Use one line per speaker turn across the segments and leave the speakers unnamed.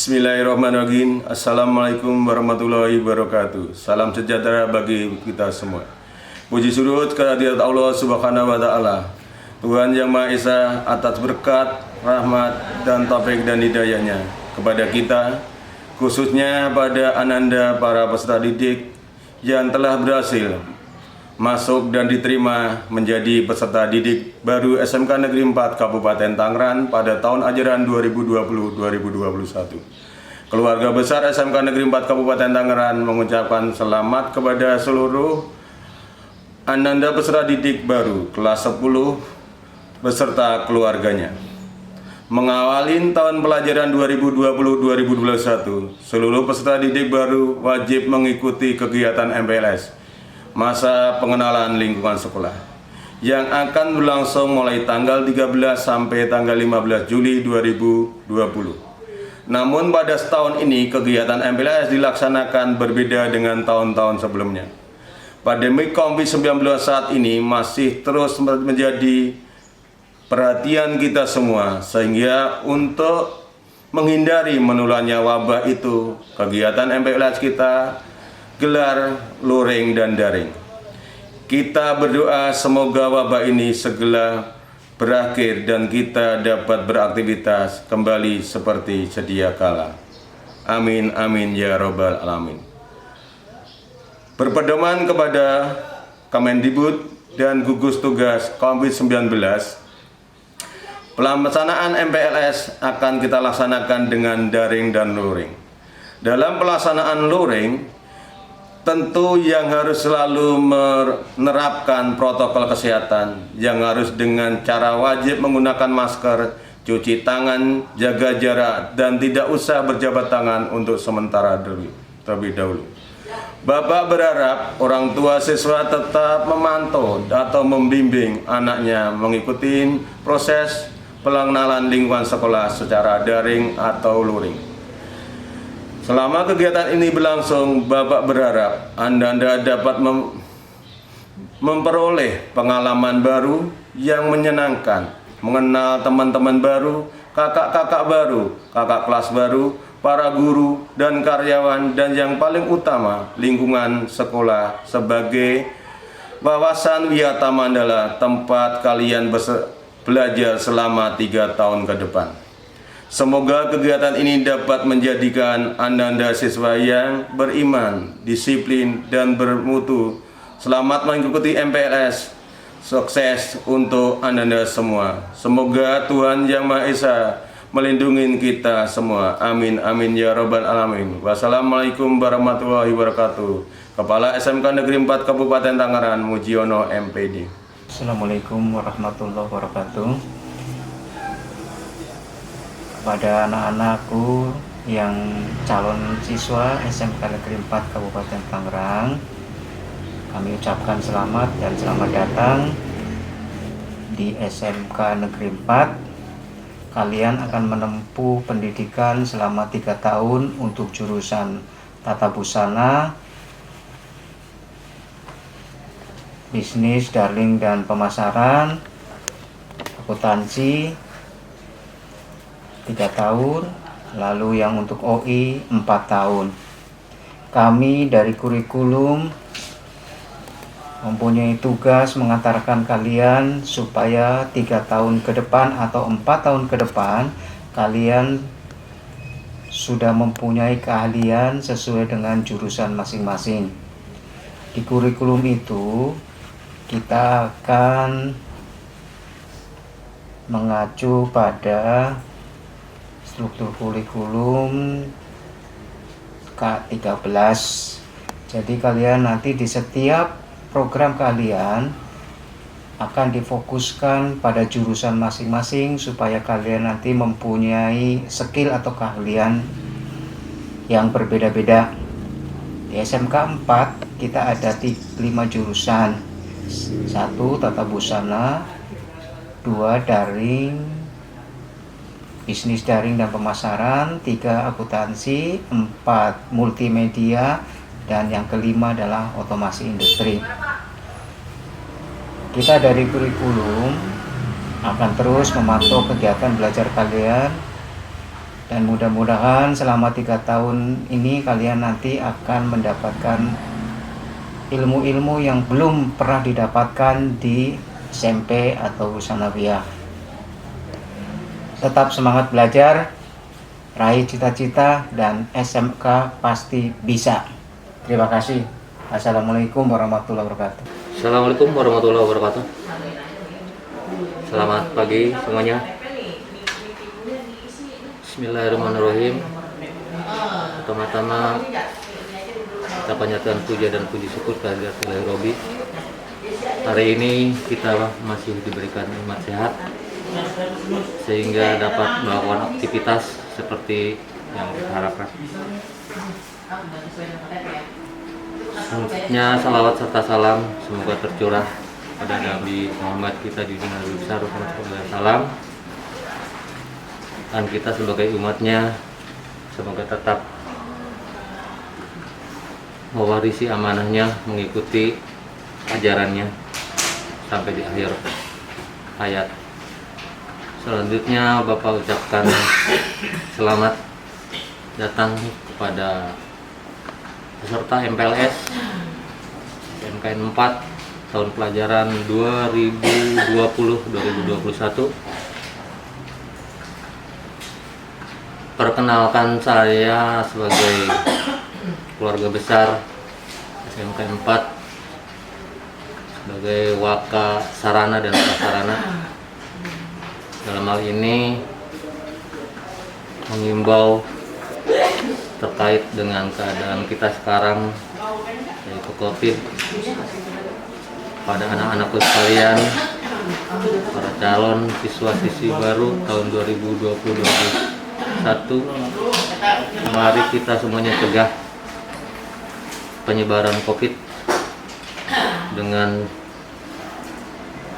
Bismillahirrahmanirrahim. Assalamualaikum warahmatullahi wabarakatuh. Salam sejahtera bagi kita semua. Puji surut kehadirat Allah Subhanahu wa Ta'ala, Tuhan Yang Maha Esa, atas berkat, rahmat, dan taufik dan hidayahnya kepada kita, khususnya pada ananda para peserta didik yang telah berhasil masuk dan diterima menjadi peserta didik baru SMK Negeri 4 Kabupaten Tangerang pada tahun ajaran 2020-2021. Keluarga besar SMK Negeri 4 Kabupaten Tangerang mengucapkan selamat kepada seluruh ananda peserta didik baru kelas 10 beserta keluarganya. Mengawali tahun pelajaran 2020-2021, seluruh peserta didik baru wajib mengikuti kegiatan MPLS, masa pengenalan lingkungan sekolah, yang akan berlangsung mulai tanggal 13 sampai tanggal 15 Juli 2020. Namun pada setahun ini kegiatan MPLS dilaksanakan berbeda dengan tahun-tahun sebelumnya. Pandemi COVID-19 saat ini masih terus menjadi perhatian kita semua, sehingga untuk menghindari menularnya wabah itu, kegiatan MPLS kita gelar luring dan daring. Kita berdoa semoga wabah ini segera berakhir dan kita dapat beraktivitas kembali seperti sedia kala. Amin amin ya robbal alamin. Berpedoman kepada Kemendikbud dan gugus tugas COVID-19, pelaksanaan MPLS akan kita laksanakan dengan daring dan luring. Dalam pelaksanaan luring, tentu yang harus selalu menerapkan protokol kesehatan, yang harus dengan cara wajib menggunakan masker, cuci tangan, jaga jarak, dan tidak usah berjabat tangan untuk sementara terlebih dahulu. Bapak berharap orang tua siswa tetap memantau atau membimbing anaknya mengikuti proses pengenalan lingkungan sekolah secara daring atau luring. Selama kegiatan ini berlangsung, Bapak berharap Anda dapat memperoleh pengalaman baru yang menyenangkan, mengenal teman-teman baru, kakak-kakak baru, kakak kelas baru, para guru dan karyawan, dan yang paling utama, lingkungan sekolah sebagai wawasan wisata Mandala, tempat kalian belajar selama 3 tahun ke depan. Semoga kegiatan ini dapat menjadikan ananda siswa yang beriman, disiplin, dan bermutu. Selamat mengikuti MPLS. Sukses untuk ananda semua. Semoga Tuhan Yang Maha Esa melindungi kita semua. Amin amin ya robbal alamin. Wassalamualaikum warahmatullahi wabarakatuh. Kepala SMK Negeri 4 Kabupaten Tangerang, Mujiono MPD.
Assalamualaikum warahmatullahi wabarakatuh. Kepada anak-anakku yang calon siswa SMK Negeri 4 Kabupaten Tangerang, kami ucapkan selamat dan selamat datang di SMK Negeri 4. Kalian akan menempuh pendidikan selama 3 tahun untuk jurusan Tata Busana, Bisnis, Darling, dan Pemasaran, Akuntansi 3 tahun, lalu yang untuk OI 4 tahun. Kami dari kurikulum mempunyai tugas mengantarkan kalian supaya 3 tahun ke depan atau 4 tahun ke depan kalian sudah mempunyai keahlian sesuai dengan jurusan masing-masing. Di kurikulum itu kita akan mengacu pada struktur kurikulum K13. Jadi kalian nanti di setiap program kalian akan difokuskan pada jurusan masing-masing supaya kalian nanti mempunyai skill atau keahlian yang berbeda-beda. Di SMK 4 kita ada 5 jurusan. 1 Tata Busana, 2 Daring, Bisnis, Daring, dan Pemasaran, 3 Akuntansi, 4 Multimedia, dan yang kelima adalah Otomasi Industri. Kita dari kurikulum akan terus memantau kegiatan belajar kalian Dan mudah-mudahan selama 3 tahun ini kalian nanti akan mendapatkan ilmu-ilmu yang belum pernah didapatkan di SMP atau sanawiyah. Tetap semangat belajar, raih cita-cita, dan SMK pasti bisa. Terima kasih. Assalamualaikum warahmatullahi wabarakatuh.
Assalamualaikum warahmatullahi wabarakatuh. Selamat pagi semuanya. Bismillahirrahmanirrahim. Pertama-tama kita panjatkan puja dan puji syukur kehadirat Ilahi Robi. Hari ini kita masih diberikan nikmat sehat sehingga dapat melakukan aktivitas seperti yang kita harapkan. Selanjutnya salawat serta salam semoga tercurah pada Nabi Muhammad kita di dunia besar salam, dan kita sebagai umatnya semoga tetap mewarisi amanahnya, mengikuti ajarannya sampai di akhir hayat. Selanjutnya Bapak ucapkan selamat datang kepada peserta MPLS SMKN 4 tahun pelajaran 2020-2021. Perkenalkan, saya sebagai keluarga besar SMKN 4 sebagai Waka Sarana dan Prasarana. Dalam hal ini mengimbau terkait dengan keadaan kita sekarang, yaitu COVID, pada anak-anakku sekalian, para calon siswa-siswi baru tahun 2020-2021, mari kita semuanya cegah penyebaran COVID dengan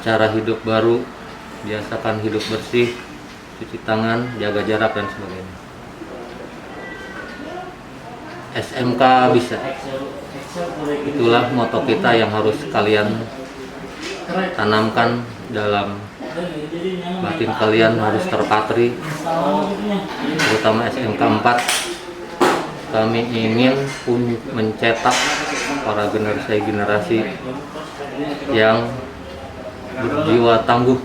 cara hidup baru, biasakan hidup bersih, cuci tangan, jaga jarak, dan sebagainya. SMK bisa. Itulah moto kita yang harus kalian tanamkan dalam batin kalian, harus terpatri, terutama SMK 4. Kami ingin mencetak para generasi-generasi yang berjiwa tangguh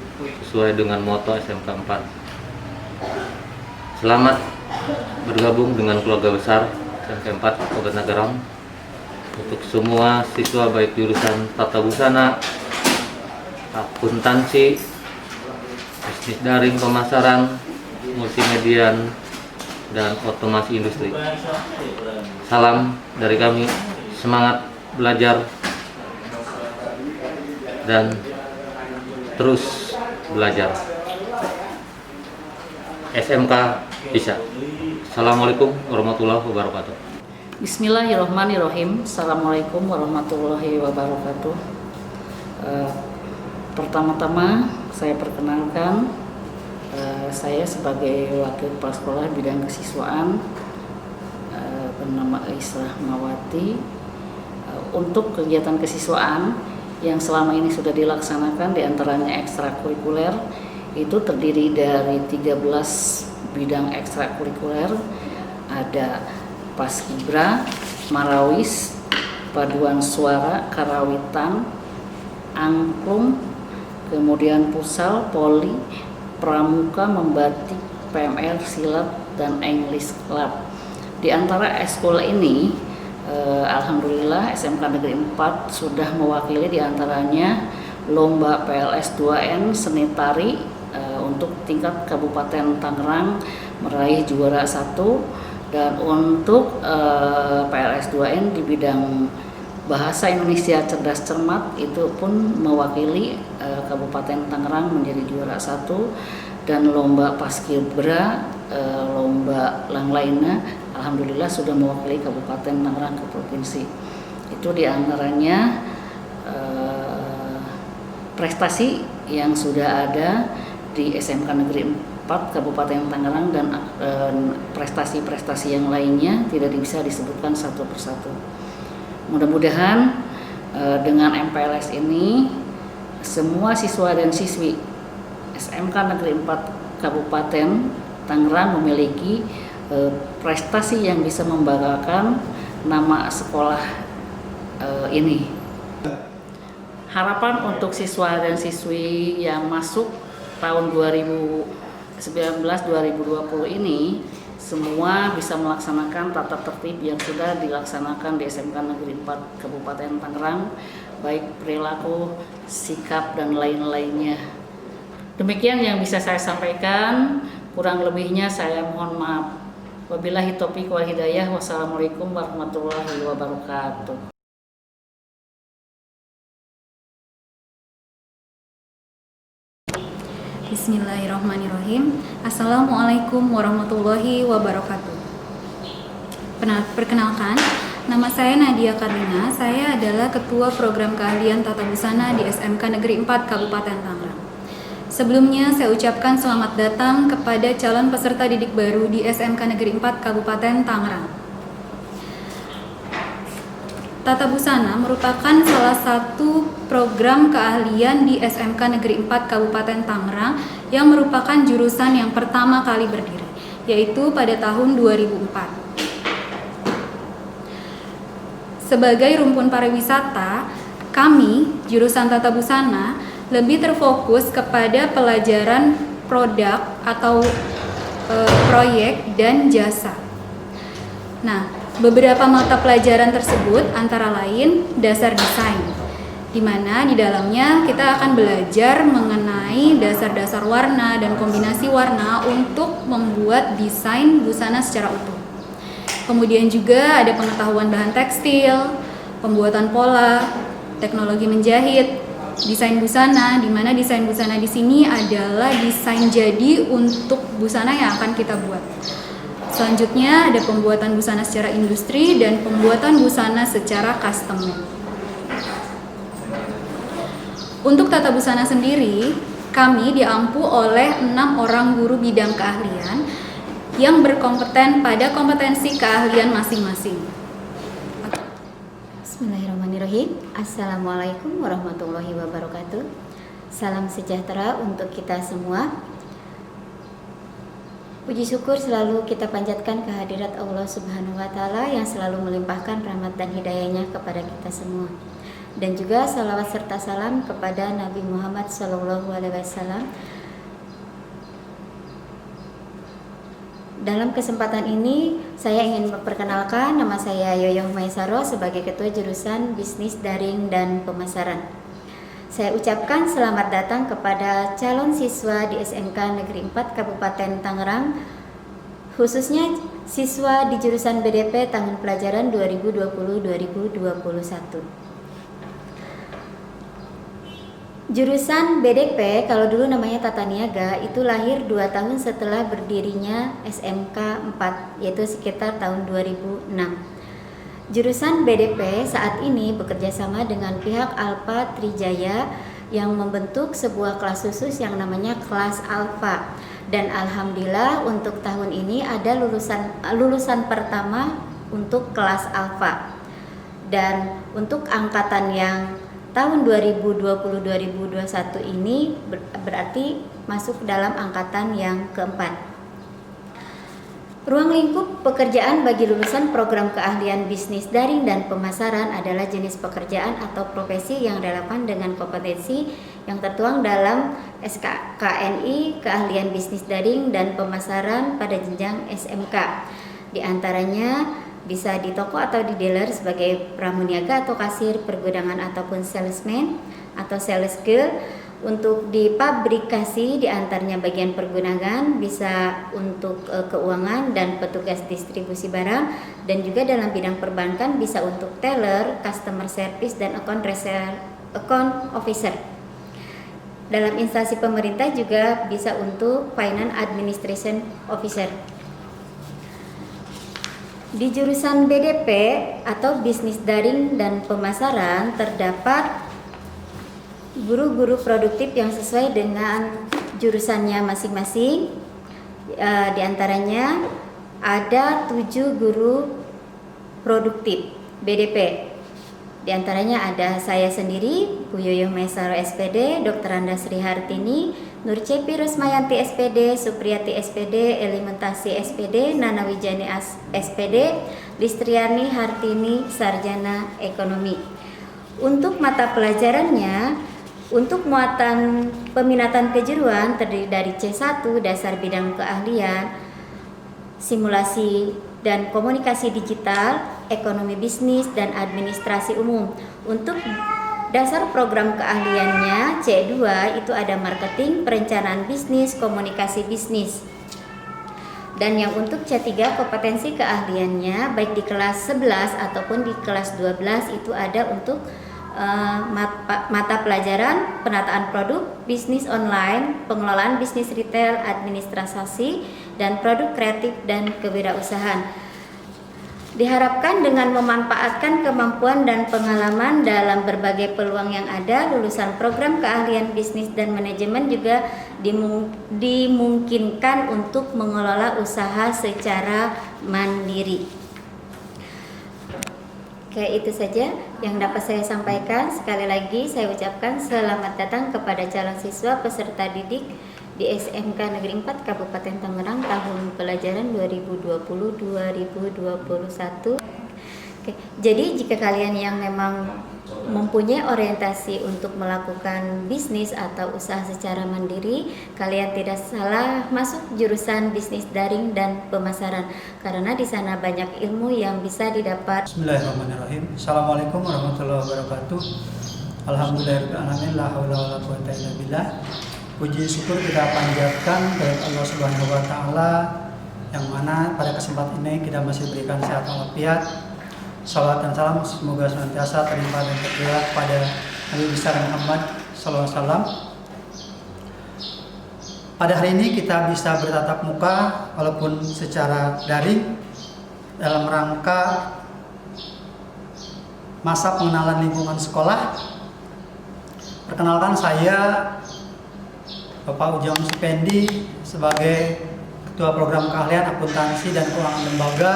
sesuai dengan moto SMK 4. Selamat bergabung dengan keluarga besar SMK 4 Kabupaten Tangerang. Untuk semua siswa baik jurusan tata busana, akuntansi, bisnis daring, pemasaran, multimedia, dan otomasi industri. Salam dari kami, semangat belajar dan terus belajar. SMK bisa. Assalamualaikum warahmatullahi wabarakatuh.
Bismillahirrahmanirrahim. Assalamualaikum warahmatullahi wabarakatuh. Pertama-tama saya perkenalkan, saya sebagai wakil kepala sekolah bidang kesiswaan bernama Aisyah Mawati. Untuk kegiatan kesiswaan yang selama ini sudah dilaksanakan, diantaranya ekstrakurikuler, itu terdiri dari 13 bidang ekstrakurikuler. Ada Paskibra, Marawis, Paduan Suara, Karawitan, Angklung, kemudian Pusal, Poli, Pramuka, Membatik, PMR, Silat, dan English Club. Di antara ekskul ini, alhamdulillah SMK Negeri 4 sudah mewakili diantaranya lomba PLS 2N seni tari untuk tingkat Kabupaten Tangerang meraih juara 1, dan untuk PLS 2N di bidang Bahasa Indonesia Cerdas Cermat itu pun mewakili Kabupaten Tangerang menjadi juara 1, dan lomba Paskibra, lomba yang lainnya alhamdulillah sudah mewakili Kabupaten Tangerang ke provinsi. Itu diantaranya prestasi yang sudah ada di SMK Negeri 4 Kabupaten Tangerang, dan prestasi-prestasi yang lainnya tidak bisa disebutkan satu persatu. Mudah-mudahan dengan MPLS ini semua siswa dan siswi SMK Negeri 4 Kabupaten Tangerang memiliki prestasi yang bisa membanggakan nama sekolah ini. Harapan untuk siswa dan siswi yang masuk tahun 2019-2020 ini semua bisa melaksanakan tata tertib yang sudah dilaksanakan di SMK Negeri 4 Kabupaten Tangerang, baik perilaku, sikap, dan lain-lainnya. Demikian yang bisa saya sampaikan, kurang lebihnya saya mohon maaf. Wabillahi taufiq wal hidayah. Wassalamualaikum warahmatullahi wabarakatuh.
Bismillahirrahmanirrahim. Assalamualaikum warahmatullahi wabarakatuh. Perkenalkan, nama saya Nadia Karlina. Saya adalah Ketua Program Keahlian Tata Busana di SMK Negeri 4 Kabupaten Tangerang. Sebelumnya saya ucapkan selamat datang kepada calon peserta didik baru di SMK Negeri 4 Kabupaten Tangerang. Tata Busana merupakan salah satu program keahlian di SMK Negeri 4 Kabupaten Tangerang yang merupakan jurusan yang pertama kali berdiri, yaitu pada tahun 2004. Sebagai rumpun pariwisata, kami, jurusan Tata Busana, lebih terfokus kepada pelajaran produk atau proyek dan jasa. Nah, beberapa mata pelajaran tersebut antara lain dasar desain, di mana di dalamnya kita akan belajar mengenai dasar-dasar warna dan kombinasi warna untuk membuat desain busana secara utuh. Kemudian juga ada pengetahuan bahan tekstil, pembuatan pola, teknologi menjahit, desain busana, di mana desain busana di sini adalah desain jadi untuk busana yang akan kita buat. Selanjutnya ada pembuatan busana secara industri dan pembuatan busana secara custom. Untuk tata busana sendiri, kami diampu oleh 6 orang guru bidang keahlian yang berkompeten pada kompetensi keahlian masing-masing.
Bismillahirrahmanirrahim. Assalamualaikum warahmatullahi wabarakatuh. Salam sejahtera untuk kita semua. Puji syukur selalu kita panjatkan kehadirat Allah Subhanahu wa Ta'ala yang selalu melimpahkan rahmat dan hidayahnya kepada kita semua. Dan juga salawat serta salam kepada Nabi Muhammad SAW. Dalam kesempatan ini saya ingin memperkenalkan nama saya Yoyoh Maisaro sebagai Ketua Jurusan Bisnis Daring dan Pemasaran. Saya ucapkan selamat datang kepada calon siswa di SMK Negeri 4 Kabupaten Tangerang, khususnya siswa di jurusan BDP tahun pelajaran 2020-2021. Jurusan BDP, kalau dulu namanya Tata Niaga, itu lahir 2 tahun setelah berdirinya SMK 4, yaitu sekitar tahun 2006. Jurusan BDP saat ini bekerja sama dengan pihak Alfa Trijaya yang membentuk sebuah kelas khusus yang namanya kelas Alfa. Dan alhamdulillah untuk tahun ini ada lulusan pertama untuk kelas Alfa. Dan untuk angkatan yang tahun 2020-2021 ini berarti masuk dalam angkatan yang keempat. Ruang lingkup pekerjaan bagi lulusan program keahlian bisnis daring dan pemasaran adalah jenis pekerjaan atau profesi yang relevan dengan kompetensi yang tertuang dalam SKKNI keahlian bisnis daring dan pemasaran pada jenjang SMK. Di antaranya bisa di toko atau di dealer sebagai pramuniaga atau kasir, pergudangan ataupun salesman atau sales girl. Untuk di pabrikasi diantaranya bagian pergudangan, bisa untuk keuangan dan petugas distribusi barang, dan juga dalam bidang perbankan bisa untuk teller, customer service, dan account officer. Dalam instansi pemerintah juga bisa untuk finance administration officer. Di jurusan BDP atau bisnis daring dan pemasaran terdapat guru-guru produktif yang sesuai dengan jurusannya masing-masing. Di antaranya ada 7 guru produktif BDP. Di antaranya ada saya sendiri, Bu Yoyoh Maisaro SPD, Dr. Anda Sri Hartini, Nur Cepi Rusmayanti SPD, Supriyati SPD, Elimentasi SPD, Nana Wijani SPD, Listriani Hartini Sarjana Ekonomi. Untuk mata pelajarannya, untuk muatan peminatan kejuruan terdiri dari C1 dasar bidang keahlian, simulasi dan komunikasi digital, ekonomi bisnis dan administrasi umum. Untuk dasar program keahliannya C2 itu ada marketing, perencanaan bisnis, komunikasi bisnis. Dan yang untuk C3 kompetensi keahliannya baik di kelas 11 ataupun di kelas 12 itu ada untuk mata pelajaran penataan produk, bisnis online, pengelolaan bisnis retail, administrasi, dan produk kreatif dan kewirausahaan. Diharapkan dengan memanfaatkan kemampuan dan pengalaman dalam berbagai peluang yang ada, lulusan program keahlian bisnis dan manajemen juga dimungkinkan untuk mengelola usaha secara mandiri. Oke, itu saja yang dapat saya sampaikan. Sekali lagi saya ucapkan selamat datang kepada calon siswa peserta didik di SMK Negeri 4 Kabupaten Tangerang tahun pelajaran 2020-2021. Oke, jadi jika kalian yang memang mempunyai orientasi untuk melakukan bisnis atau usaha secara mandiri, kalian tidak salah masuk jurusan bisnis daring dan pemasaran karena di sana banyak ilmu yang bisa didapat.
Bismillahirrahmanirrahim. Assalamualaikum warahmatullahi wabarakatuh. Alhamdulillahirrahmanirrahim. La haula wala quwwata illa billah. Puji syukur kita panjatkan kepada Allah Subhanahu wa taala yang mana pada kesempatan ini kita masih berikan sehat walafiat. Salawat dan salam semoga senantiasa terlimpah dan tercurah pada Nabi besar Muhammad SAW. Pada hari ini kita bisa bertatap muka walaupun secara daring dalam rangka masa pengenalan lingkungan sekolah. Perkenalkan, saya Bapak Ujang Supendi sebagai Ketua Program Keahlian Akuntansi dan Keuangan Lembaga.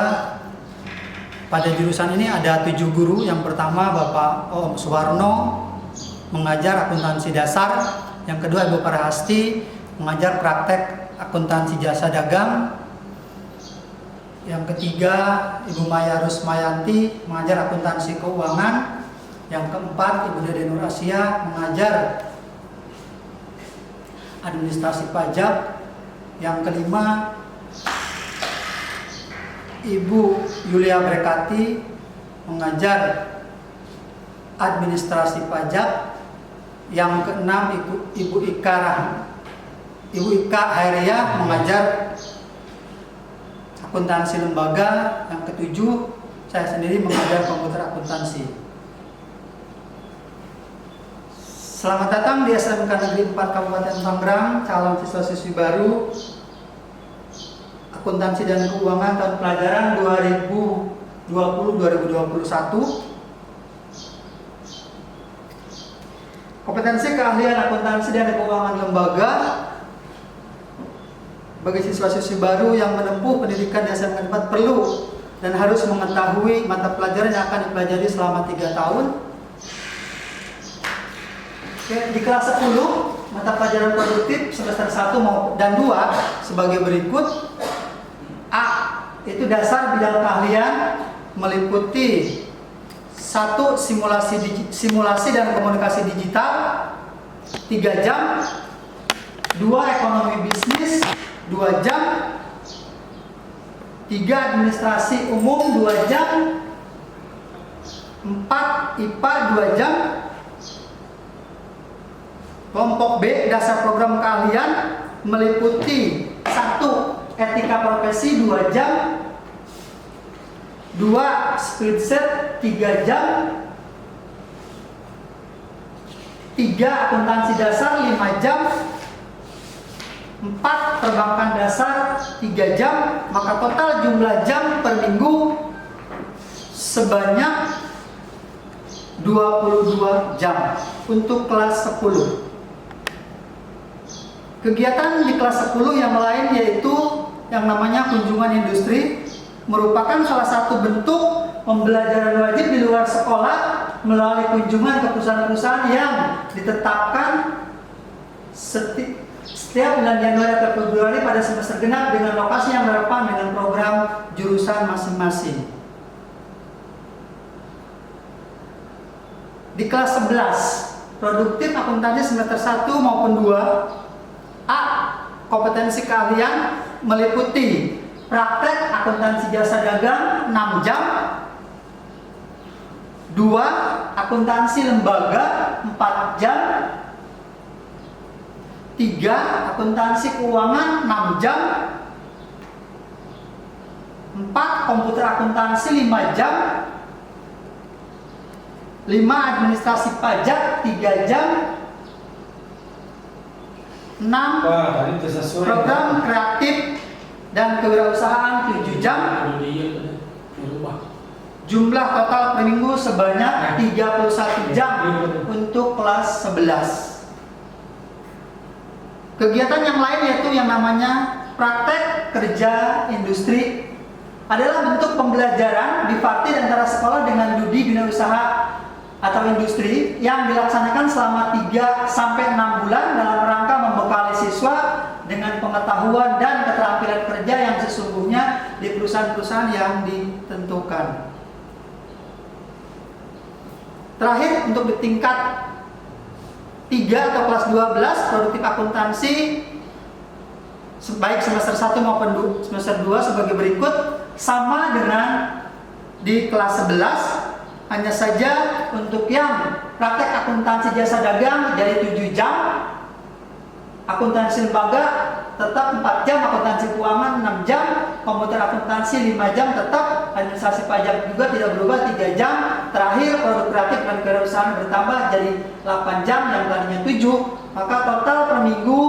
Pada jurusan ini ada 7 guru. Yang pertama Bapak Om Suwarno mengajar akuntansi dasar. Yang kedua Ibu Parahasti mengajar praktek akuntansi jasa dagang. Yang ketiga Ibu Maya Rusmayanti mengajar akuntansi keuangan. Yang keempat Ibu Dede Nur Asia mengajar administrasi pajak. Yang kelima Ibu Yulia Brekati mengajar administrasi pajak. Yang keenam Ibu Ika Hairia mengajar akuntansi lembaga. Yang ketujuh saya sendiri mengajar komputer akuntansi. Selamat datang di SMK Negeri 4 Kabupaten Tangerang, calon siswa-siswi baru akuntansi dan keuangan tahun pelajaran 2020-2021. Kompetensi keahlian akuntansi dan keuangan lembaga bagi siswa-siswi baru yang menempuh pendidikan di SMK 4 perlu dan harus mengetahui mata pelajaran yang akan dipelajari selama 3 tahun. Di kelas 10 mata pelajaran produktif semester 1 dan 2 sebagai berikut. A. Itu dasar bidang keahlian meliputi 1. Simulasi dan komunikasi digital 3 jam. 2. Ekonomi bisnis 2 jam. 3. Administrasi umum 2 jam. 4. IPA 2 jam. Kelompok B, dasar program keahlian meliputi 1. Etika profesi 2 jam. 2. Split set 3 jam. 3. Akuntansi dasar 5 jam. 4. Perbankan dasar 3 jam. Maka total jumlah jam per minggu sebanyak 22 jam untuk kelas 10. Kegiatan di kelas 10 yang lain yaitu yang namanya kunjungan industri merupakan salah satu bentuk pembelajaran wajib di luar sekolah melalui kunjungan ke perusahaan-perusahaan yang ditetapkan setiap bulan Januari atau Februari pada semester genap dengan lokasi yang relevan dengan program jurusan masing-masing. Di kelas 11, produktif akuntansi semester 1 maupun 2, A. Kompetensi keahlian meliputi praktek akuntansi jasa dagang 6 jam, 2. Akuntansi lembaga 4 jam, 3. Akuntansi keuangan 6 jam, 4. Komputer akuntansi 5 jam, 5. Administrasi pajak 3 jam, 6. Program kreatif dan kewirausahaan 7 jam. Jumlah total per minggu sebanyak 31 jam untuk kelas 11. Kegiatan yang lain yaitu yang namanya praktek kerja industri adalah bentuk pembelajaran bipartit antara sekolah dengan Dudi Bina Usaha atau Industri yang dilaksanakan selama 3 sampai 6 bulan dalam rangka membekali siswa dengan pengetahuan dan keterampilan kerja yang sesungguhnya di perusahaan-perusahaan yang ditentukan. Terakhir, untuk di tingkat 3 atau kelas 12 produktif akuntansi baik semester 1 maupun semester 2 sebagai berikut, sama dengan di kelas 11. Hanya saja untuk yang praktek akuntansi jasa dagang jadi 7 jam, akuntansi lembaga tetap 4 jam, akuntansi keuangan 6 jam, komputer akuntansi 5 jam tetap, administrasi pajak juga tidak berubah 3 jam. Terakhir, produk kreatif dan kewirausahaan bertambah jadi 8 jam yang tadinya 7. Maka total per minggu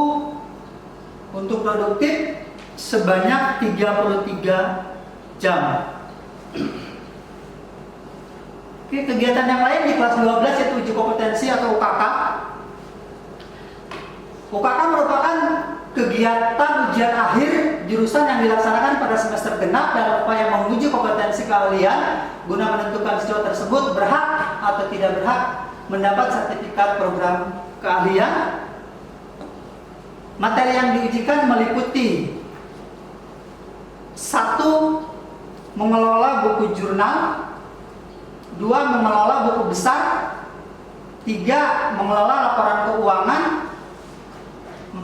untuk produktif sebanyak 33 jam. Oke, kegiatan yang lain di kelas 12 yaitu uji kompetensi atau UKK. UKK merupakan kegiatan ujian akhir jurusan yang dilaksanakan pada semester genap dalam upaya menguji kompetensi keahlian guna menentukan siswa tersebut berhak atau tidak berhak mendapat sertifikat program keahlian. Materi yang diujikan meliputi 1. Mengelola buku jurnal, 2. Mengelola buku besar, 3. Mengelola laporan keuangan,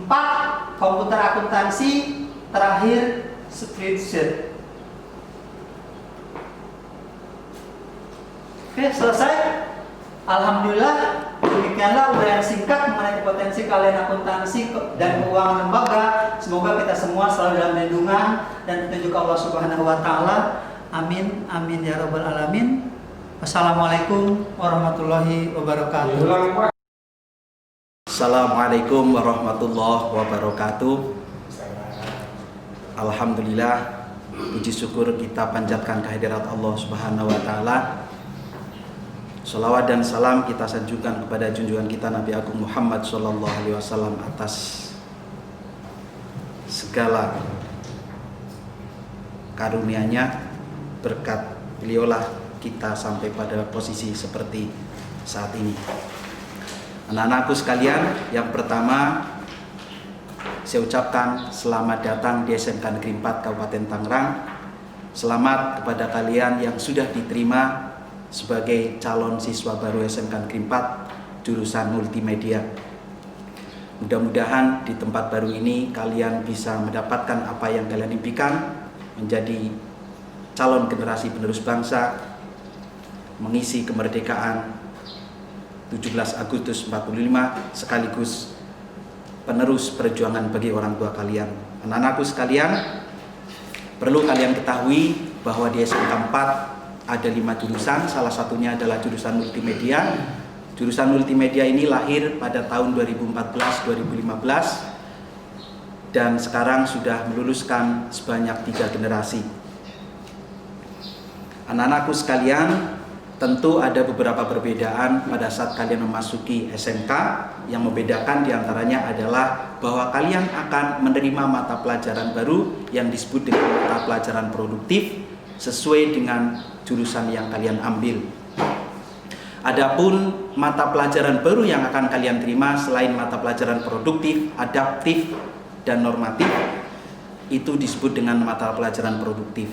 4. Komputer akuntansi, terakhir spreadsheet. Oke, selesai. Alhamdulillah, demikianlah uraian singkat mengenai potensi kalian akuntansi dan keuangan lembaga. Semoga kita semua selalu dalam lindungan dan petunjuk Allah Subhanahu wa taala. Amin amin ya rabbal alamin. Wassalamualaikum warahmatullahi wabarakatuh.
Assalamualaikum warahmatullahi wabarakatuh. Alhamdulillah, puji syukur kita panjatkan kehadirat Allah Subhanahu wa taala. Salawat dan salam kita sanjungkan kepada junjungan kita Nabi Agung Muhammad sallallahu alaihi wasallam atas segala karunia-Nya. Berkat beliaulah kita sampai pada posisi seperti saat ini. Anak-anakku sekalian, yang pertama saya ucapkan selamat datang di SMK Negeri 4 Kabupaten Tangerang. Selamat kepada kalian yang sudah diterima sebagai calon siswa baru SMK Negeri 4 jurusan multimedia. Mudah-mudahan di tempat baru ini kalian bisa mendapatkan apa yang kalian impikan, menjadi calon generasi penerus bangsa, mengisi kemerdekaan 17 Agustus 45 sekaligus penerus perjuangan bagi orang tua kalian. Anak-anakku sekalian, perlu kalian ketahui bahwa di SMK 4 ada 5 jurusan, salah satunya adalah jurusan multimedia. Jurusan multimedia ini lahir pada tahun 2014-2015 dan sekarang sudah meluluskan sebanyak 3 generasi. Anak-anakku sekalian, tentu ada beberapa perbedaan pada saat kalian memasuki SMK. Yang membedakan diantaranya adalah bahwa kalian akan menerima mata pelajaran baru yang disebut dengan mata pelajaran produktif sesuai dengan jurusan yang kalian ambil. Adapun mata pelajaran baru yang akan kalian terima selain mata pelajaran produktif, adaptif, dan normatif, itu disebut dengan mata pelajaran produktif.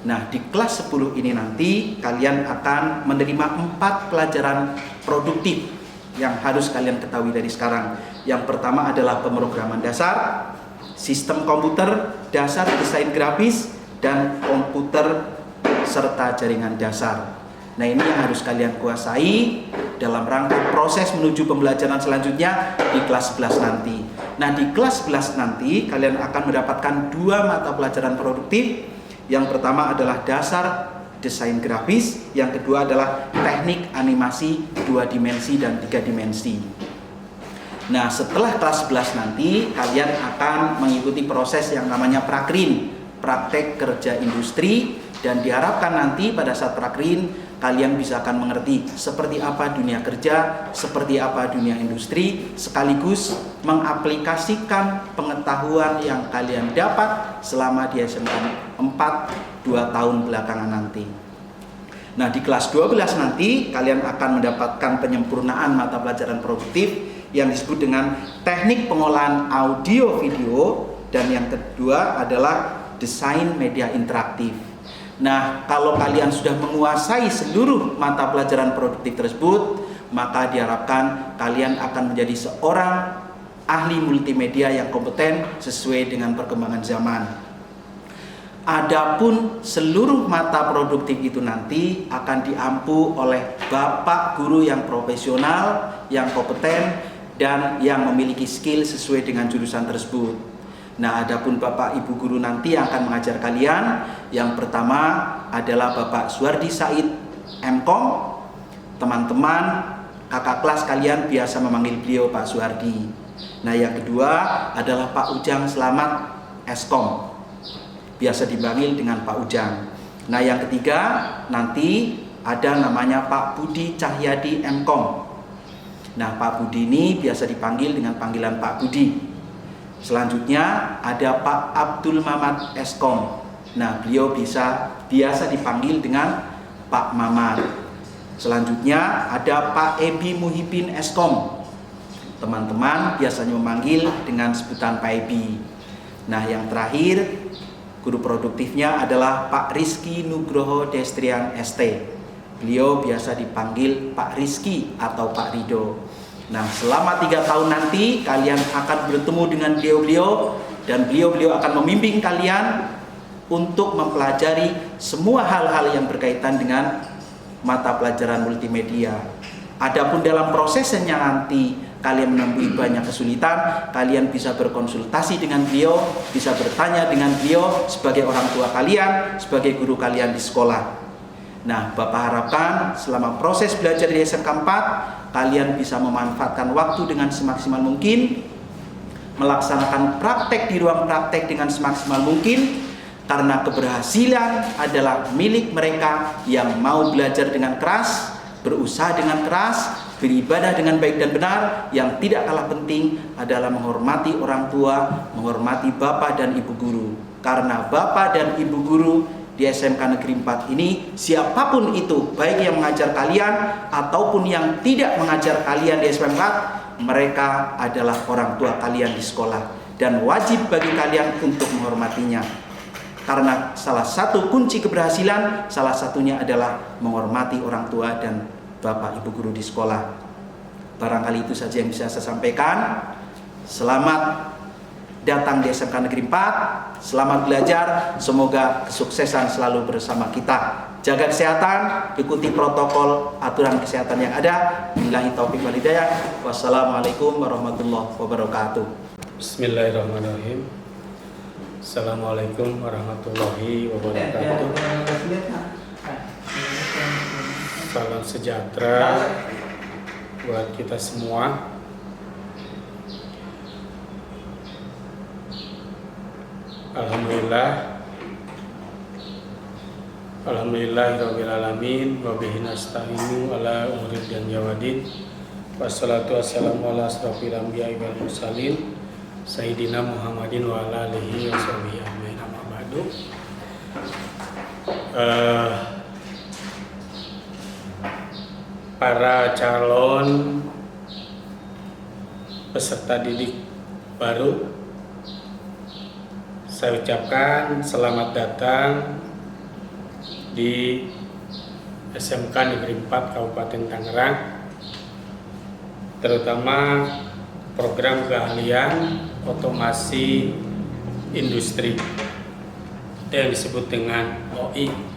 Nah, di kelas 10 ini nanti kalian akan menerima 4 pelajaran produktif yang harus kalian ketahui dari sekarang. Yang pertama adalah pemrograman dasar, sistem komputer, dasar desain grafis, dan komputer serta jaringan dasar. Nah, ini yang harus kalian kuasai dalam rangka proses menuju pembelajaran selanjutnya di kelas 11 nanti. Nah, di kelas 11 nanti kalian akan mendapatkan 2 mata pelajaran produktif. Yang pertama adalah dasar desain grafis, yang kedua adalah teknik animasi 2 dimensi dan 3 dimensi. Nah, setelah kelas 11 nanti kalian akan mengikuti proses yang namanya prakrin, praktek kerja industri, dan diharapkan nanti pada saat prakrin kalian bisa akan mengerti seperti apa dunia kerja, seperti apa dunia industri, sekaligus mengaplikasikan pengetahuan yang kalian dapat selama di SMK 4 2 tahun belakangan nanti. Nah, di kelas 12 nanti kalian akan mendapatkan penyempurnaan mata pelajaran produktif yang disebut dengan teknik pengolahan audio video, dan yang kedua adalah desain media interaktif. Nah, kalau kalian sudah menguasai seluruh mata pelajaran produktif tersebut, maka diharapkan kalian akan menjadi seorang ahli multimedia yang kompeten sesuai dengan perkembangan zaman. Adapun seluruh mata produktif itu nanti akan diampu oleh bapak guru yang profesional, yang kompeten, dan yang memiliki skill sesuai dengan jurusan tersebut. Nah, adapun Bapak Ibu guru nanti yang akan mengajar kalian, yang pertama adalah Bapak Suwardi Said MKom. Teman-teman kakak kelas kalian biasa memanggil beliau Pak Suwardi. Nah, yang kedua adalah Pak Ujang Selamat Eskom, biasa dipanggil dengan Pak Ujang. Nah, yang ketiga nanti ada namanya Pak Budi Cahyadi MKom. Nah, Pak Budi ini biasa dipanggil dengan panggilan Pak Budi. Selanjutnya ada Pak Abdul Mamat Eskom. Nah, beliau biasa dipanggil dengan Pak Mamat. Selanjutnya ada Pak Ebi Muhibin Eskom. Teman-teman biasanya memanggil dengan sebutan Pak Ebi. Nah, yang terakhir guru produktifnya adalah Pak Rizky Nugroho Destrian ST. Beliau biasa dipanggil Pak Rizky atau Pak Rido. Nah, selama 3 tahun nanti kalian akan bertemu dengan beliau-beliau, dan beliau-beliau akan membimbing kalian untuk mempelajari semua hal-hal yang berkaitan dengan mata pelajaran multimedia. Adapun dalam prosesnya nanti kalian menemui banyak kesulitan, kalian bisa berkonsultasi dengan beliau, bisa bertanya dengan beliau sebagai orang tua kalian, sebagai guru kalian di sekolah. Nah, Bapak harapkan selama proses belajar di SMK 4 kalian bisa memanfaatkan waktu dengan semaksimal mungkin, melaksanakan praktek di ruang praktek dengan semaksimal mungkin, karena keberhasilan adalah milik mereka yang mau belajar dengan keras, berusaha dengan keras, beribadah dengan baik dan benar. Yang tidak kalah penting adalah menghormati orang tua, menghormati bapak dan ibu guru. Karena bapak dan ibu guru di SMK Negeri 4 ini, siapapun itu, baik yang mengajar kalian ataupun yang tidak mengajar kalian di SMK 4, mereka adalah orang tua kalian di sekolah, dan wajib bagi kalian untuk menghormatinya. Karena salah satu kunci keberhasilan, salah satunya adalah menghormati orang tua dan bapak ibu guru di sekolah. Barangkali itu saja yang bisa saya sampaikan. Selamat datang di SMK Negeri 4, selamat belajar, semoga kesuksesan selalu bersama kita. Jaga kesehatan, ikuti protokol aturan kesehatan yang ada. Billahi taufiq wal hidayah. Wassalamualaikum warahmatullahi wabarakatuh.
Bismillahirrahmanirrahim. Assalamualaikum warahmatullahi wabarakatuh. Salam sejahtera buat kita semua. Alhamdulillahirabbil alamin wa bihi nasta'inu ala umuri dan jawadin. Wassalatu wassalamu ala asrofil anbiya'i wal mursalin Sayyidina Muhammadin wa ala alihi wa sahbihi ajmain, amma ba'du. para calon peserta didik baru, saya ucapkan selamat datang di SMK Negeri 4 Kabupaten Tangerang, terutama program keahlian otomasi industri yang disebut dengan OI.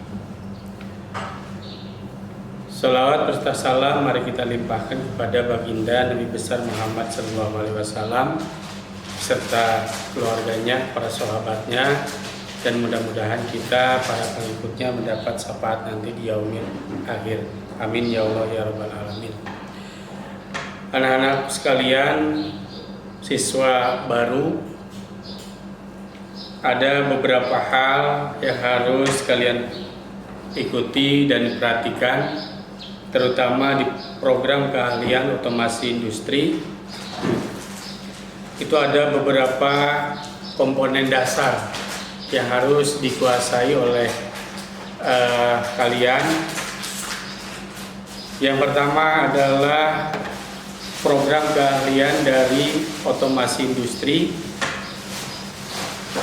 Salawat serta salam mari kita limpahkan kepada baginda Nabi besar Muhammad SAW serta keluarganya, para sahabatnya, dan mudah-mudahan kita para pengikutnya mendapat syafaat nanti di yaumil akhir. Amin ya Allah ya Rabbal Alamin. Anak-anak sekalian, siswa baru, ada beberapa hal yang harus kalian ikuti dan diperhatikan, terutama di program keahlian otomasi industri. Itu ada beberapa komponen dasar yang harus dikuasai oleh kalian. Yang pertama adalah program keahlian dari otomasi industri.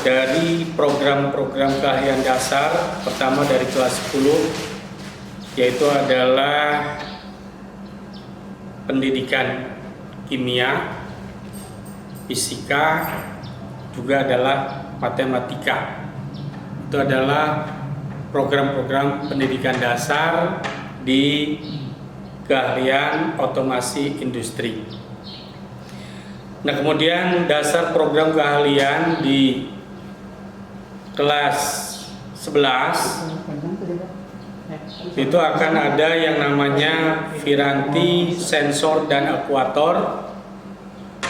Dari program-program keahlian dasar, pertama dari kelas 10, yaitu adalah pendidikan kimia, fisika, juga adalah matematika. Itu adalah program-program pendidikan dasar di keahlian otomasi industri. Nah, kemudian dasar program keahlian di kelas 11 itu akan ada yang namanya Viranti, sensor dan akuator,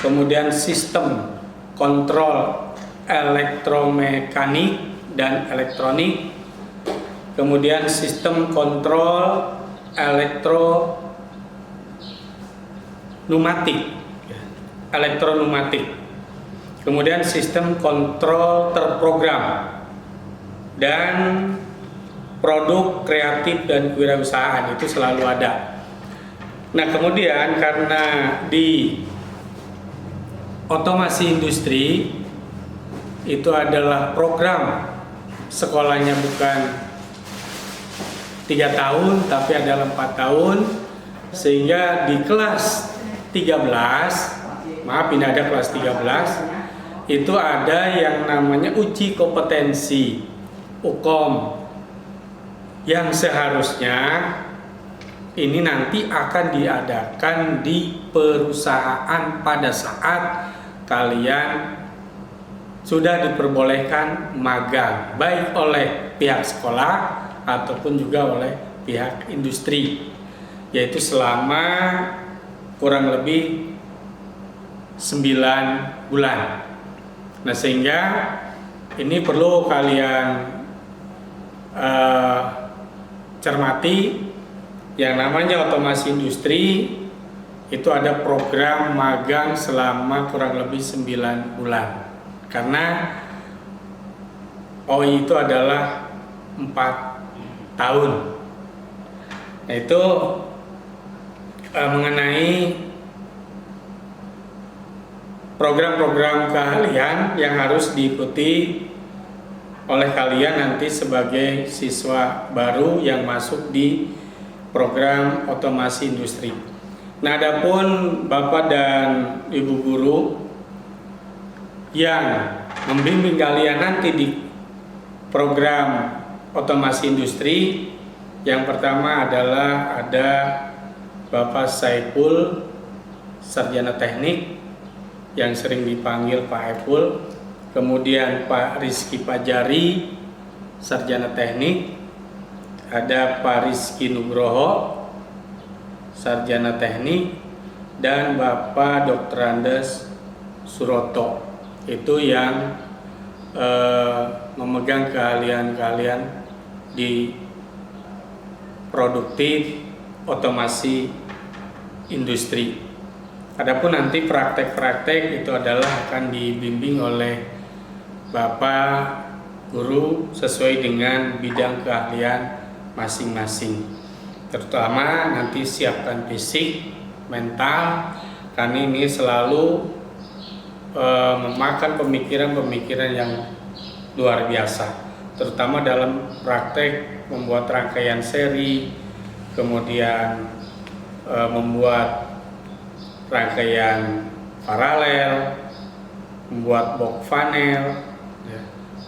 kemudian sistem kontrol elektromekanik dan elektronik, kemudian sistem kontrol elektronumatik, kemudian sistem kontrol terprogram, dan produk kreatif dan kewirausahaan itu selalu ada. Nah, kemudian karena di otomasi industri itu adalah program sekolahnya bukan 3 tahun tapi adalah 4 tahun, sehingga di kelas 13, maaf ini ada kelas 13, itu ada yang namanya uji kompetensi UKOM, yang seharusnya ini nanti akan diadakan di perusahaan pada saat kalian sudah diperbolehkan magang, baik oleh pihak sekolah ataupun juga oleh pihak industri, yaitu selama kurang lebih 9 bulan. Nah, sehingga ini perlu kalian cermati, yang namanya otomasi industri itu ada program magang selama kurang lebih 9 bulan, karena OI itu adalah 4 tahun. Nah, itu mengenai program-program keahlian yang harus diikuti oleh kalian nanti sebagai siswa baru yang masuk di program otomasi industri. Nah, adapun Bapak dan Ibu guru yang membimbing kalian nanti di program otomasi industri, yang pertama adalah ada Bapak Saiful, sarjana teknik yang sering dipanggil Pak Epul, kemudian Pak Rizky Pajari, sarjana teknik, ada Pak Rizky Nugroho, sarjana teknik, dan Bapak Dr. Andes Suroto, itu yang memegang keahlian-keahlian di produktif otomasi industri. Adapun nanti praktek-praktek itu adalah akan dibimbing oleh Bapak guru sesuai dengan bidang keahlian masing-masing. terutama nanti siapkan fisik, mental, karena ini selalu memakan pemikiran-pemikiran yang luar biasa, terutama dalam praktek membuat rangkaian seri, kemudian membuat rangkaian paralel, membuat box funnel, ya,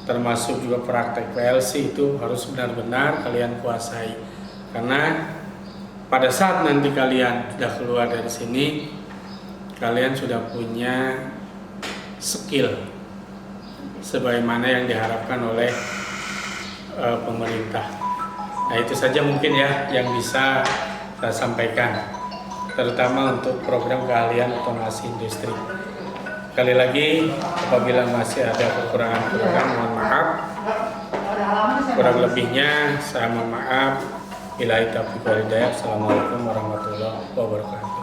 termasuk juga praktek PLC. Itu harus benar-benar kalian kuasai, karena pada saat nanti kalian sudah keluar dari sini, kalian sudah punya skill sebagaimana yang diharapkan oleh pemerintah. Nah, itu saja mungkin ya yang bisa saya sampaikan, terutama untuk program keahlian otomasi industri. Sekali lagi, apabila masih ada kekurangan-kekurangan, mohon maaf. Kurang lebihnya saya mohon maaf. Billahi taufiq wal hidayah. Assalamualaikum warahmatullahi wabarakatuh.